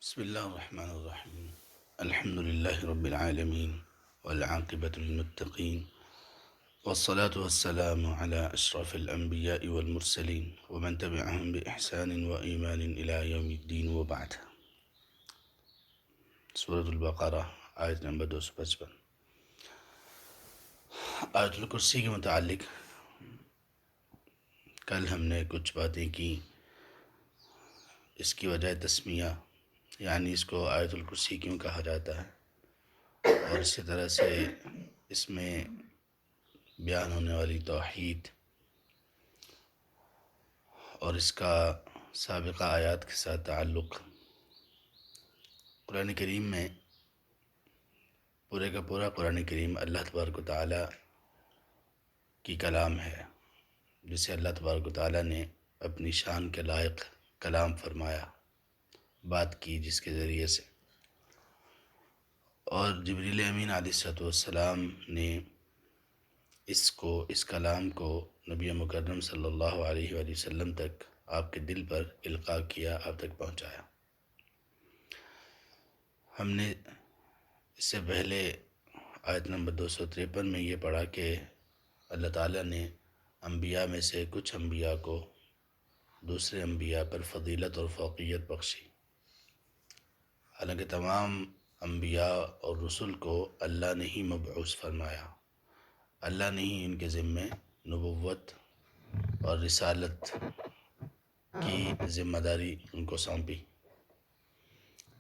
بسم الله الرحمن الرحيم. الحمد لله رب العالمين والعاقبة للمتقين والصلاة والسلام على أشرف الأنبياء والمرسلين ومن تبعهم بإحسان وإيمان إلى يوم الدين وبعد. سورة البقرہ آیت نمبر 255. آیت الکرسی کے متعلق کل ہم نے کچھ باتیں کی. اس کی وجہ تسمیہ، یعنی اس کو آیت الکرسی کیوں کہا جاتا ہے، اور اسی طرح سے اس میں بیان ہونے والی توحید اور اس کا سابقہ آیات کے ساتھ تعلق. قرآن کریم میں پورے کا پورا قرآن کریم اللہ تبارک و تعالیٰ کی کلام ہے، جسے اللہ تبارک و تعالیٰ نے اپنی شان کے لائق کلام فرمایا، بات کی جس کے ذریعے سے. اور جبریل امین علیہ السلام نے اس کلام کو نبی مکرم صلی اللہ علیہ وآلہ وسلم تک آپ کے دل پر القاء کیا، آپ تک پہنچایا. ہم نے اس سے پہلے آیت نمبر 253 میں یہ پڑھا کہ اللہ تعالیٰ نے انبیاء میں سے کچھ انبیاء کو دوسرے انبیاء پر فضیلت اور فوقیت بخشی، حالانکہ تمام انبیاء اور رسل کو اللہ نے ہی مبعوث فرمایا، اللہ نے ہی ان کے ذمے نبوت اور رسالت کی ذمہ داری ان کو سونپی.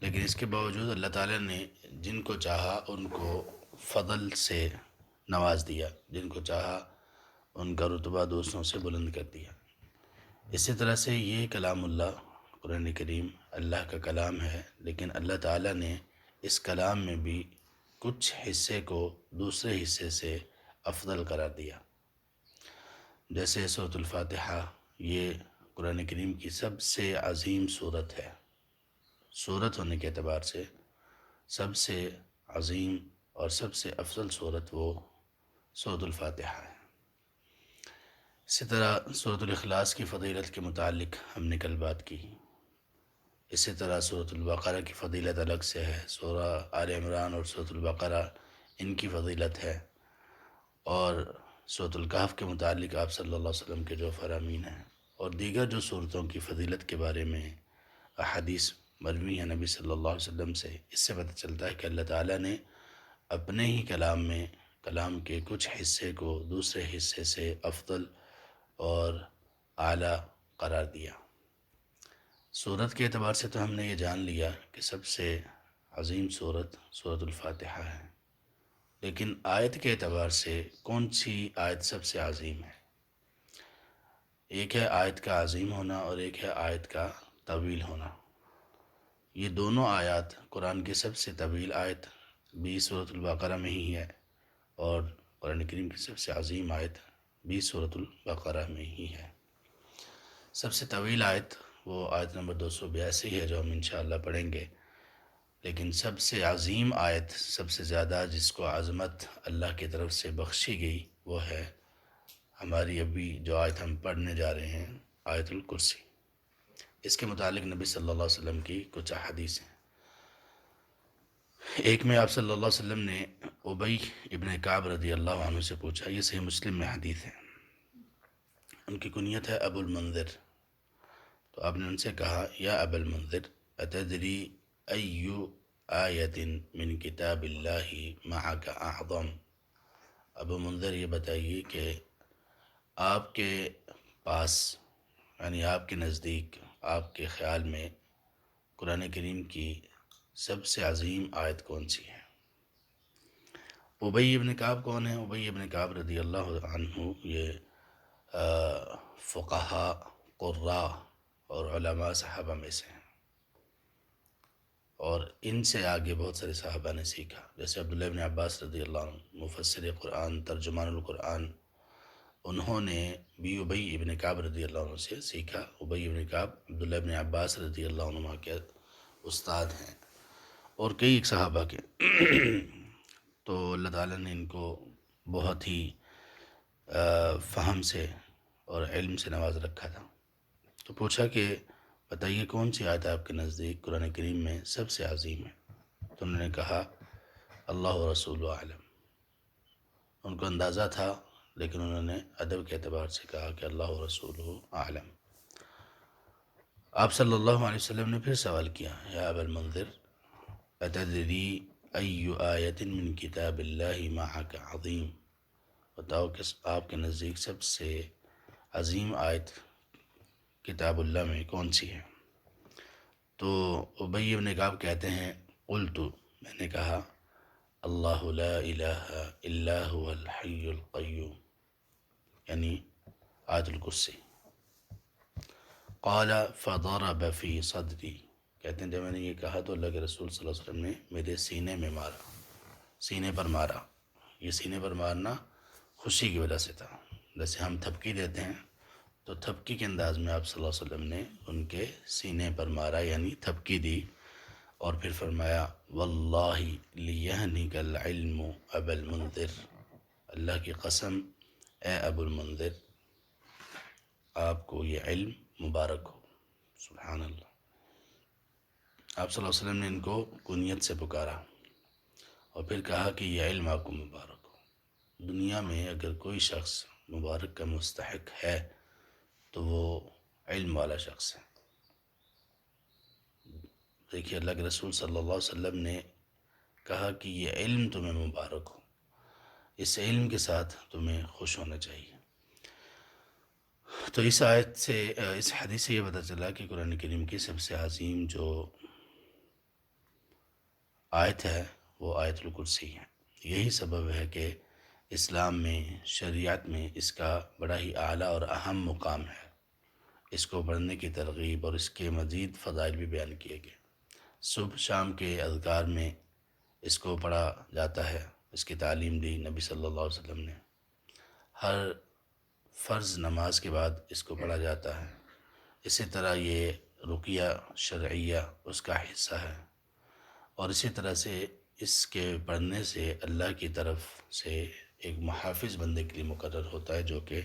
لیکن اس کے باوجود اللہ تعالیٰ نے جن کو چاہا ان کو فضل سے نواز دیا، جن کو چاہا ان کا رتبہ دوسروں سے بلند کر دیا. اسی طرح سے یہ کلام اللہ قرآن کریم اللہ کا کلام ہے، لیکن اللہ تعالیٰ نے اس کلام میں بھی کچھ حصے کو دوسرے حصے سے افضل قرار دیا. جیسے سورۃ الفاتحہ، یہ قرآن کریم کی سب سے عظیم سورت ہے. سورت ہونے کے اعتبار سے سب سے عظیم اور سب سے افضل سورت وہ سورۃ الفاتحہ ہے. اسی طرح سورۃ الاخلاص کی فضیلت کے متعلق ہم نے کل بات کی. اسی طرح سورۃ البقرہ کی فضیلت الگ سے ہے، سورہ آل عمران اور سورۃ البقرہ ان کی فضیلت ہے. اور سورۃ الکہف کے متعلق آپ صلی اللہ علیہ وسلم کے جو فرامین ہیں اور دیگر جو صورتوں کی فضیلت کے بارے میں احادیث مروی ہیں نبی صلی اللہ علیہ وسلم سے، اس سے پتہ چلتا ہے کہ اللہ تعالیٰ نے اپنے ہی کلام میں کلام کے کچھ حصے کو دوسرے حصے سے افضل اور اعلیٰ قرار دیا. سورت کے اعتبار سے تو ہم نے یہ جان لیا کہ سب سے عظیم سورت سورۃ الفاتحہ ہے، لیکن آیت کے اعتبار سے کون سی آیت سب سے عظیم ہے؟ ایک ہے آیت کا عظیم ہونا اور ایک ہے آیت کا طویل ہونا. یہ دونوں آیات قرآن کی سب سے طویل آیت بھی سورۃ البقرہ میں ہی ہے، اور قرآن کریم کی سب سے عظیم آیت بھی سورۃ البقرہ میں ہی ہے. سب سے طویل آیت وہ آیت نمبر 282 ہے جو ہم انشاءاللہ پڑھیں گے، لیکن سب سے عظیم آیت، سب سے زیادہ جس کو عظمت اللہ کی طرف سے بخشی گئی، وہ ہے ہماری ابھی جو آیت ہم پڑھنے جا رہے ہیں، آیت الکرسی. اس کے متعلق نبی صلی اللہ علیہ وسلم کی کچھ احادیث ہیں. ایک میں آپ صلی اللہ علیہ وسلم نے ابی ابن کعب رضی اللہ عنہ سے پوچھا، یہ صحیح مسلم میں حدیث ہے، ان کی کنیت ہے ابو المنذر. تو آپ نے ان سے کہا، یا ابا المنذر اتدری ایو آیت من کتاب اللہ معک اعظم. ابو منذر یہ بتائیے کہ آپ کے پاس، یعنی آپ کے نزدیک، آپ کے خیال میں قرآن کریم کی سب سے عظیم آیت کون سی ہے؟ ابی ابن کعب کون ہے؟ ابی ابن کعب رضی اللہ عنہ یہ فقہاء، قراء اور علماء صحابہ میں سے ہیں، اور ان سے آگے بہت سارے صحابہ نے سیکھا، جیسے عبداللہ ابن عباس رضی اللہ عنہ مفسر قرآن، ترجمان القرآن، انہوں نے بھی ابی ابن کعب رضی اللہ عنہ سے سیکھا. ابی ابن کعب عبداللہ ابن عباس رضی اللہ عنہ کے استاد ہیں، اور کئی ایک صحابہ کے. تو اللہ تعالیٰ نے ان کو بہت ہی فہم سے اور علم سے نواز رکھا تھا. تو پوچھا کہ بتائیے کون سی آیت آپ کے نزدیک قرآن کریم میں سب سے عظیم ہے؟ تو انہوں نے کہا اللہ و رسول عالم۔ ان کو اندازہ تھا لیکن انہوں نے ادب کے اعتبار سے کہا کہ اللہ و رسول عالم۔ آپ صلی اللہ علیہ وسلم نے پھر سوال کیا یا ابا المنذر اتدری ای آیت من کتاب اللہ معک عظیم، بتاؤ کہ آپ کے نزدیک سب سے عظیم آیت کتاب اللہ میں کون سی ہے؟ تو ابی بن کعب کہتے ہیں قلت، میں نے کہا اللہ لا الہ الا هو الحی القیوم، یعنی آیت الکرسی۔ قال فضرب فی صدری، کہتے ہیں جب میں نے یہ کہا تو اللہ کے رسول صلی اللہ علیہ وسلم نے میرے سینے میں مارا، سینے پر مارا۔ یہ سینے پر مارنا خوشی کی وجہ سے تھا، جیسے ہم تھپکی دیتے ہیں تو تھپکی کے انداز میں آپ صلی اللہ علیہ وسلم نے ان کے سینے پر مارا، یعنی تھپکی دی، اور پھر فرمایا واللہ لیہنک العلم ابا المنذر، اللہ کی قسم اے ابو المنذر آپ کو یہ علم مبارک ہو۔ سبحان اللہ۔ آپ صلی اللہ علیہ وسلم نے ان کو کنیت سے پکارا اور پھر کہا کہ یہ علم آپ کو مبارک ہو۔ دنیا میں اگر کوئی شخص مبارک کا مستحق ہے تو وہ علم والا شخص ہے۔ دیکھیے اللہ کے رسول صلی اللہ علیہ وسلم نے کہا کہ یہ علم تمہیں مبارک ہو، اس علم کے ساتھ تمہیں خوش ہونا چاہیے۔ تو اس آیت سے، اس حدیث سے یہ پتہ چلا کہ قرآن کریم کی سب سے عظیم جو آیت ہے وہ آیت الکرسی ہے۔ یہی سبب ہے کہ اسلام میں، شریعت میں اس کا بڑا ہی اعلیٰ اور اہم مقام ہے۔ اس کو پڑھنے کی ترغیب اور اس کے مزید فضائل بھی بیان کیے گئے۔ صبح شام کے اذکار میں اس کو پڑھا جاتا ہے، اس کی تعلیم دی نبی صلی اللہ علیہ وسلم نے۔ ہر فرض نماز کے بعد اس کو پڑھا جاتا ہے۔ اسی طرح یہ رقیہ شرعیہ اس کا حصہ ہے، اور اسی طرح سے اس کے پڑھنے سے اللہ کی طرف سے ایک محافظ بندے کے لیے مقرر ہوتا ہے جو کہ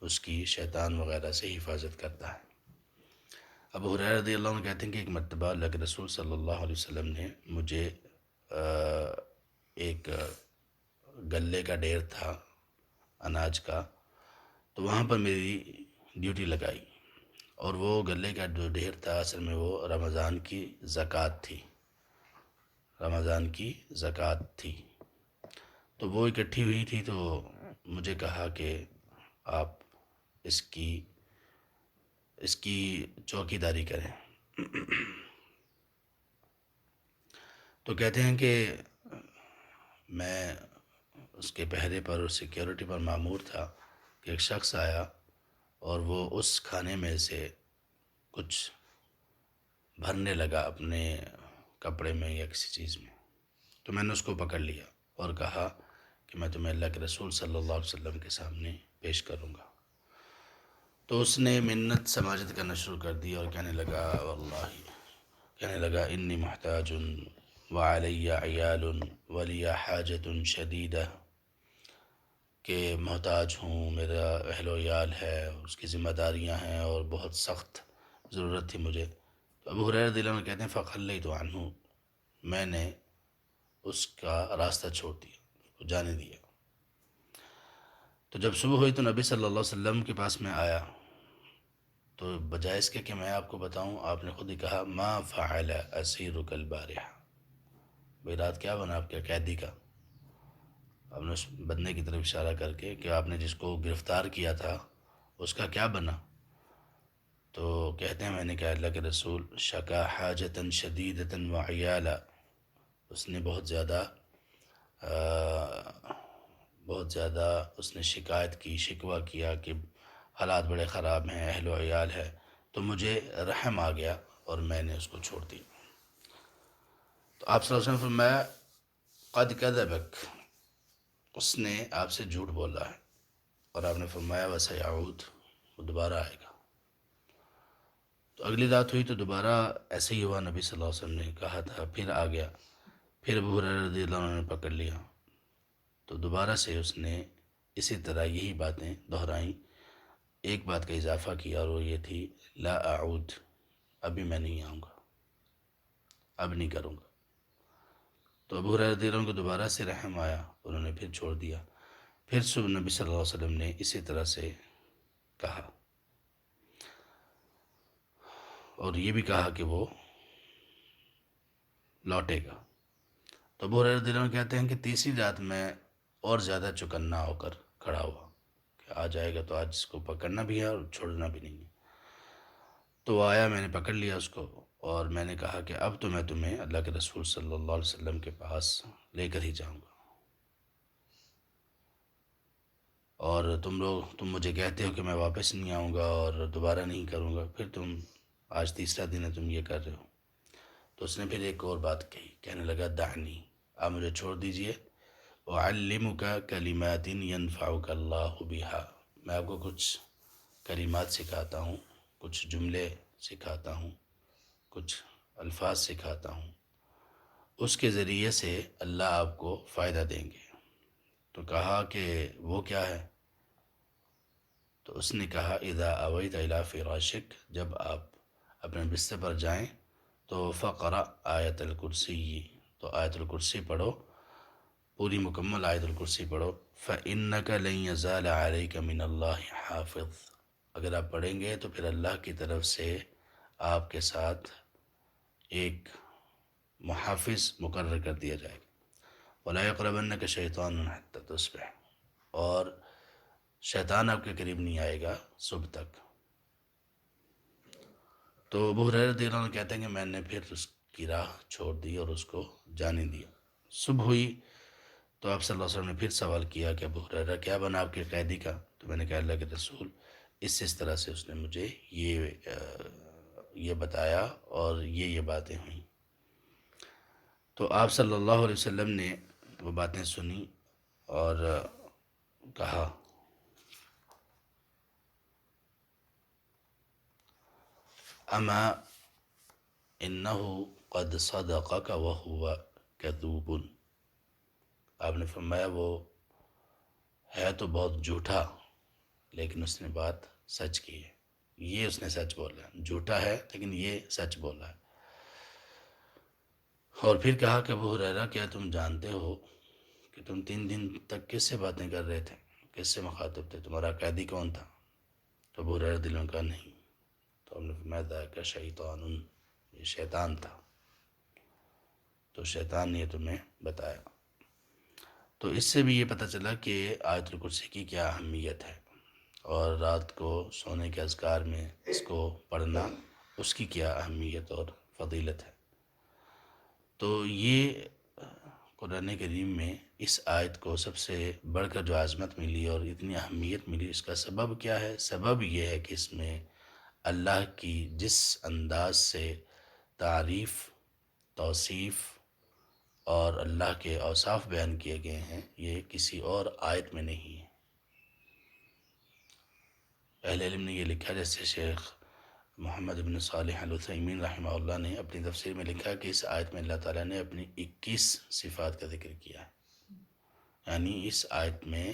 اس کی شیطان وغیرہ سے حفاظت کرتا ہے۔ ابو ہریرہ رضی اللہ عنہ کہتے ہیں کہ ایک مرتبہ اللہ کے رسول صلی اللہ علیہ وسلم نے مجھے ایک گلے کا ڈھیر تھا اناج کا، تو وہاں پر میری ڈیوٹی لگائی، اور وہ گلے کا جو ڈھیر تھا اصل میں وہ رمضان کی زکوٰۃ تھی، رمضان کی زکوٰۃ تھی۔ تو وہ اکٹھی ہوئی تھی، تو مجھے کہا کہ آپ اس کی چوکی داری کریں۔ تو کہتے ہیں کہ میں اس کے پہرے پر اور سیکیورٹی پر مامور تھا کہ ایک شخص آیا اور وہ اس کھانے میں سے کچھ بھرنے لگا اپنے کپڑے میں یا کسی چیز میں، تو میں نے اس کو پکڑ لیا اور کہا کہ میں تمہیں اللہ کے رسول صلی اللہ علیہ وسلم کے سامنے پیش کروں گا۔ تو اس نے منت سماجت کرنا شروع کر دی اور کہنے لگا انی محتاج وعلی عیال ولی حاجت شدیدہ، کہ محتاج ہوں، میرا اہل و عیال ہے، اس کی ذمہ داریاں ہیں اور بہت سخت ضرورت تھی مجھے۔ تو ابو ہریرہ رضی اللہ عنہ کہتے ہیں فخلیت عنہ، میں نے اس کا راستہ چھوڑ دیا، اس کو جانے دیا۔ تو جب صبح ہوئی تو نبی صلی اللہ علیہ وسلم کے پاس میں آیا، تو بجائے اس کے کہ میں آپ کو بتاؤں، آپ نے خود ہی کہا ما فعل اسیرک البارحہ، بھئی رات کیا بنا آپ کے قیدی کا؟ آپ نے اس بندے کی طرف اشارہ کر کے کہ آپ نے جس کو گرفتار کیا تھا اس کا کیا بنا؟ تو کہتے ہیں میں نے کہا اللہ کے رسول شکا حاجتا شدیدتا وعیالا، اس نے بہت زیادہ اس نے شکایت کی، شکوہ کیا کہ حالات بڑے خراب ہیں، اہل و عیال ہے، تو مجھے رحم آ گیا اور میں نے اس کو چھوڑ دی۔ تو آپ صلی اللہ علیہ وسلم فرمایا قد کذبک، اس نے آپ سے جھوٹ بولا ہے، اور آپ نے فرمایا وسیعود، وہ دوبارہ آئے گا۔ تو اگلی رات ہوئی تو دوبارہ ایسے ہی ہوا، نبی صلی اللہ علیہ وسلم نے کہا تھا، پھر آ گیا، پھر ابو ہریرہ رضی اللہ عنہ نے پکڑ لیا، تو دوبارہ سے اس نے اسی طرح یہی باتیں دہرائیں۔ ایک بات کا اضافہ کیا اور وہ یہ تھی لا اعود، ابھی میں نہیں آؤں گا، اب نہیں کروں گا۔ تو ابو ہریرہ رضی اللہ عنہ کو دوبارہ سے رحم آیا، انہوں نے پھر چھوڑ دیا۔ پھر صبح نبی صلی اللہ علیہ وسلم نے اسی طرح سے کہا، اور یہ بھی کہا کہ وہ لوٹے گا۔ تو ابو ہریرہ رضی اللہ عنہ کہتے ہیں کہ تیسری رات میں اور زیادہ چوکنا ہو کر کھڑا ہوا کہ آ جائے گا تو آج اس کو پکڑنا بھی ہے اور چھوڑنا بھی نہیں ہے۔ تو وہ آیا، میں نے پکڑ لیا اس کو، اور میں نے کہا کہ اب تو میں تمہیں اللہ کے رسول صلی اللہ علیہ وسلم کے پاس لے کر ہی جاؤں گا، اور تم مجھے کہتے ہو کہ میں واپس نہیں آؤں گا اور دوبارہ نہیں کروں گا، پھر تم آج تیسرا دن ہے تم یہ کر رہے ہو۔ تو اس نے پھر ایک اور بات کہی، کہنے لگا دعنی، آپ مجھے چھوڑ دیجئے، اعلمک کلمات ینفعک اللہ بہا، میں آپ کو کچھ کلمات سکھاتا ہوں، کچھ جملے سکھاتا ہوں، کچھ الفاظ سکھاتا ہوں، اس کے ذریعے سے اللہ آپ کو فائدہ دیں گے۔ تو کہا کہ وہ کیا ہے؟ تو اس نے کہا اذا اویت الی فراشک، جب آپ اپنے بستر پر جائیں تو فقرأ آیت الکرسی، تو آیت الکرسی پڑھو، پوری مکمل آیت الکرسی پڑھو۔ فإنک لن یزال علیک من اللہ حافظ، اگر آپ پڑھیں گے تو پھر اللہ کی طرف سے آپ کے ساتھ ایک محافظ مقرر کر دیا جائے گا۔ ولا یقربنک شیطان حتی تصبح، اور شیطان آپ کے قریب نہیں آئے گا صبح تک۔ تو ابو ہریرہ رضی اللہ عنہ کہتے ہیں کہ میں نے پھر اس کی راہ چھوڑ دی اور اس کو جانے دیا۔ صبح ہوئی تو آپ صلی اللہ علیہ وسلم نے پھر سوال کیا کہ ابو ہریرہ کیا بنا آپ کے قیدی کا؟ تو میں نے کہا اللہ کے رسول اس طرح سے اس نے مجھے یہ بتایا اور یہ باتیں ہوئیں۔ تو آپ صلی اللہ علیہ وسلم نے وہ باتیں سنی اور کہا اما انہ قد صدقک وہو کذوب، آپ نے فرمایا وہ ہے تو بہت جھوٹا لیکن اس نے بات سچ کی ہے، یہ اس نے سچ بولا ہے، جھوٹا ہے لیکن یہ سچ بولا ہے۔ اور پھر کہا کہ ابو ہریرہ کیا تم جانتے ہو کہ تم 3 دن تک کس سے باتیں کر رہے تھے، کس سے مخاطب تھے، تمہارا قیدی کون تھا؟ تو ابو ہریرہ رضی اللہ عنہ کا نہیں، تو ہم نے فرمایا ذاک شیطان، یہ شیطان تھا، تو شیطان نے تمہیں بتایا۔ تو اس سے بھی یہ پتہ چلا کہ آیت الکرسی کی کیا اہمیت ہے، اور رات کو سونے کے اذکار میں اس کو پڑھنا اس کی کیا اہمیت اور فضیلت ہے۔ تو یہ قرآن کریم میں اس آیت کو سب سے بڑھ کر جو عظمت ملی اور اتنی اہمیت ملی، اس کا سبب کیا ہے؟ سبب یہ ہے کہ اس میں اللہ کی جس انداز سے تعریف، توصیف اور اللہ کے اوصاف بیان کیے گئے ہیں، یہ کسی اور آیت میں نہیں ہے۔ اہل علم نے یہ لکھا، جیسے شیخ محمد بن صالح العثیمین رحمہ اللہ نے اپنی تفسیر میں لکھا کہ اس آیت میں اللہ تعالیٰ نے اپنی 21 صفات کا ذکر کیا ہے، یعنی اس آیت میں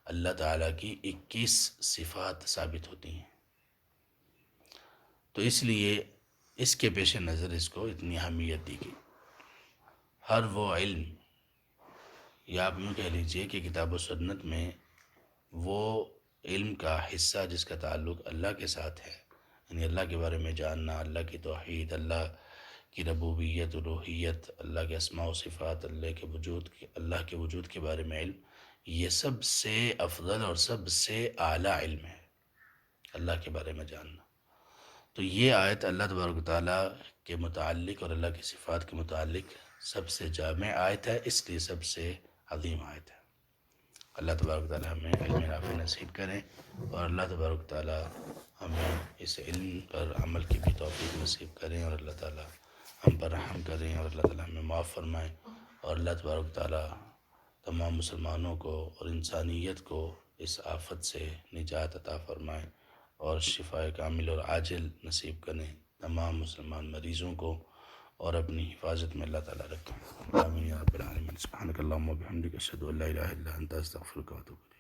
اللہ تعالیٰ کی 21 صفات ثابت ہوتی ہیں۔ تو اس لیے اس کے پیش نظر اس کو اتنی اہمیت دی گئی۔ ہر وہ علم، یا آپ یوں کہہ لیجئے کہ کتاب و سنت میں وہ علم کا حصہ جس کا تعلق اللہ کے ساتھ ہے، یعنی اللہ کے بارے میں جاننا، اللہ کی توحید، اللہ کی ربوبیت، الوہیت، اللہ کے اسماء و صفات، اللہ کے وجود کے بارے میں علم، یہ سب سے افضل اور سب سے اعلیٰ علم ہے، اللہ کے بارے میں جاننا۔ تو یہ آیت اللہ تبارک و تعالیٰ کے متعلق اور اللہ کی صفات کے متعلق سب سے جامع آیت ہے، اس لیے سب سے عظیم آیت ہے۔ اللہ تبارک و تعالیٰ ہمیں علم نافع نصیب کریں، اور اللہ تبارک و تعالیٰ ہمیں اس علم پر عمل کی بھی توفیق نصیب کریں، اور اللہ تعالیٰ ہم پر رحم کریں، اور اللہ تعالیٰ ہمیں معاف فرمائیں، اور اللہ تبارک و تعالیٰ تمام مسلمانوں کو اور انسانیت کو اس آفت سے نجات عطا فرمائیں اور شفائے کامل اور عاجل نصیب کریں تمام مسلمان مریضوں کو، اور اپنی حفاظت میں اللہ تعالیٰ رکھیں۔ آمین یا رب العالمین۔ سبحانک اللہم و بحمدک، اشہد ان لا الہ الا انت، استغفرک و اتوب الیک۔